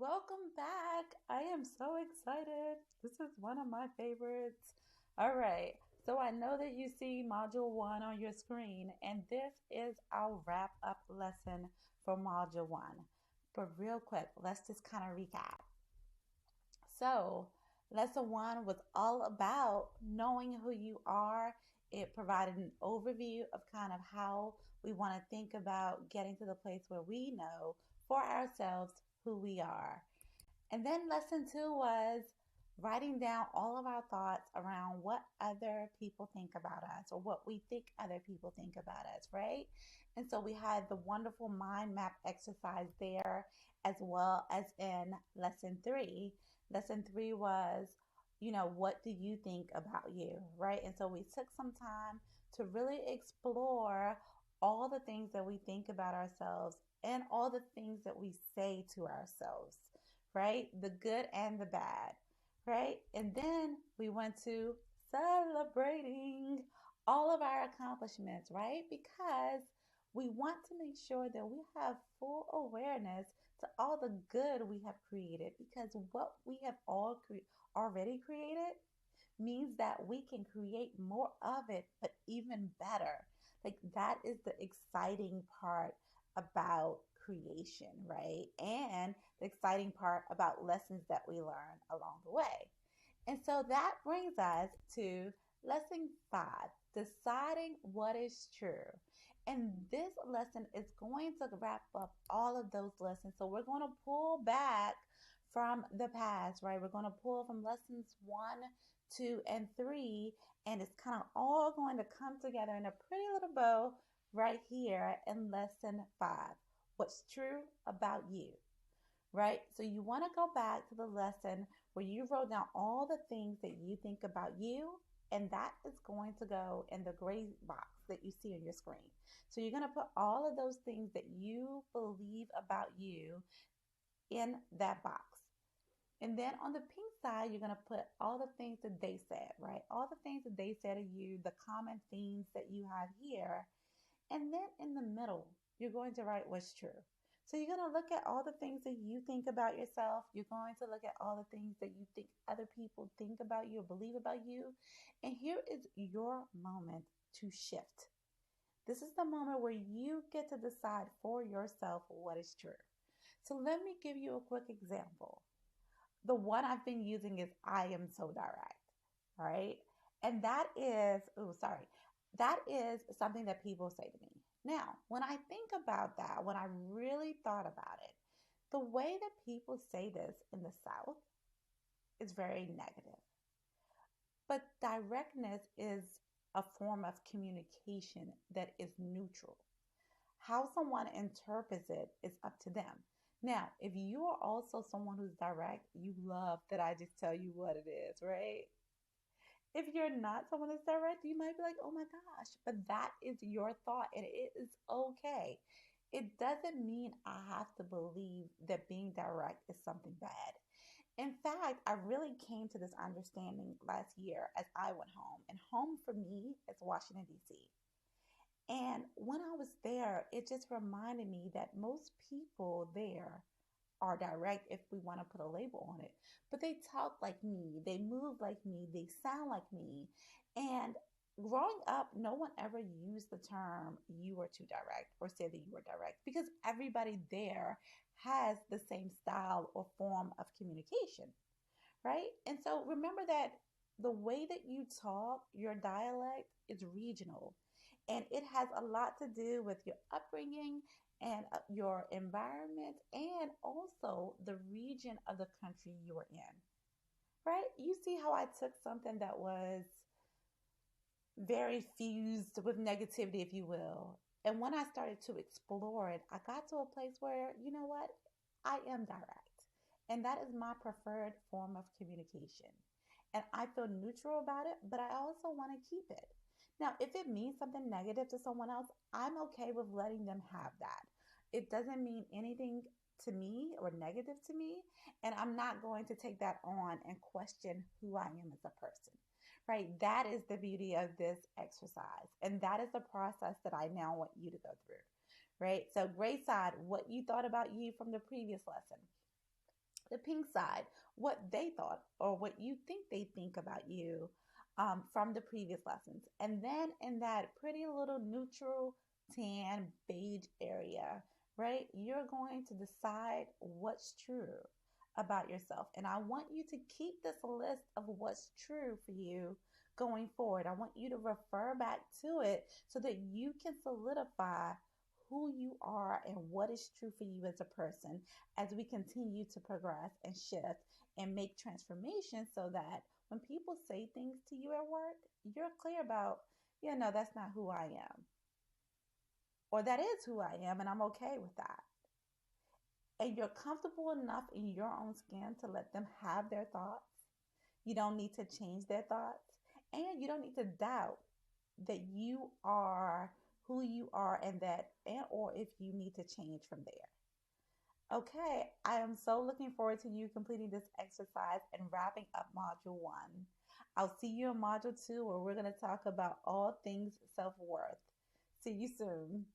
Welcome back. I am so excited. This is one of my favorites. All right. So I know that you see Module 1 on your screen, and this is our wrap up lesson for Module 1. But real quick, let's just kind of recap. So, lesson one was all about knowing who you are. It provided an overview of kind of how we want to think about getting to the place where we know for ourselves who we are. And then lesson two was writing down all of our thoughts around what other people think about us or what we think other people think about us, right? And so we had the wonderful mind map exercise there as well as in lesson three. Lesson three was, what do you think about you, right? And so we took some time to really explore all the things that we think about ourselves and all the things that we say to ourselves, right? The good and the bad, right? And then we went to celebrating all of our accomplishments, right? Because we want to make sure that we have full awareness to all the good we have created because what we have already created means that we can create more of it, but even better. Like that is the exciting part about creation, right? And the exciting part about lessons that we learn along the way. And so that brings us to lesson five, deciding what is true. And this lesson is going to wrap up all of those lessons. So we're going to pull back from the past, right? We're going to pull from lessons one, two, and three, and it's kind of all going to come together in a pretty little bow right here in lesson five. What's true about you, right? So you want to go back to the lesson where you wrote down all the things that you think about you, and that is going to go in the gray box that you see on your screen. So you're going to put all of those things that you believe about you in that box. And then on the pink side, you're going to put all the things that they said, right? All the things that they said to you, the common themes that you have here. And then in the middle, you're going to write what's true. So you're going to look at all the things that you think about yourself. You're going to look at all the things that you think other people think about you or believe about you. And here is your moment to shift. This is the moment where you get to decide for yourself what is true. So let me give you a quick example. The one I've been using is I am so direct, right? And that is, that is something that people say to me. Now, when I think about that, when I really thought about it, the way that people say this in the South is very negative. But directness is a form of communication that is neutral. How someone interprets it is up to them. Now, if you are also someone who's direct, you love that I just tell you what it is, right? If you're not someone that's direct, you might be like, oh my gosh, but that is your thought and it is okay. It doesn't mean I have to believe that being direct is something bad. In fact, I really came to this understanding last year as I went home. And home for me is Washington, D.C. And when I was there, it just reminded me that most people there are direct if we want to put a label on it. But they talk like me, they move like me, they sound like me. And growing up, no one ever used the term you are too direct or said that you were direct because everybody there has the same style or form of communication, right? And so remember that the way that you talk, your dialect is regional and it has a lot to do with your upbringing and your environment and also the region of the country you are in, right? You see how I took something that was very fused with negativity, if you will. And when I started to explore it, I got to a place where, you know what? I am direct. And that is my preferred form of communication. And I feel neutral about it, but I also want to keep it. Now, if it means something negative to someone else, I'm okay with letting them have that. It doesn't mean anything to me or negative to me, and I'm not going to take that on and question who I am as a person, right? That is the beauty of this exercise, and that is the process that I now want you to go through, right? So, gray side, what you thought about you from the previous lesson. the pink side, what they thought or what you think they think about you from the previous lessons. And then in that pretty little neutral tan beige area, right, you're going to decide what's true about yourself. And I want you to keep this list of what's true for you going forward. I want you to refer back to it so that you can solidify who you are and what is true for you as a person as we continue to progress and shift and make transformation so that when people say things to you at work, you're clear about, that's not who I am, or that is who I am, and I'm okay with that. And you're comfortable enough in your own skin to let them have their thoughts. You don't need to change their thoughts, and you don't need to doubt that you are who you are and that and or if you need to change from there. Okay, I am so looking forward to you completing this exercise and wrapping up module 1. I'll see you in module 2 where we're going to talk about all things self-worth. See you soon.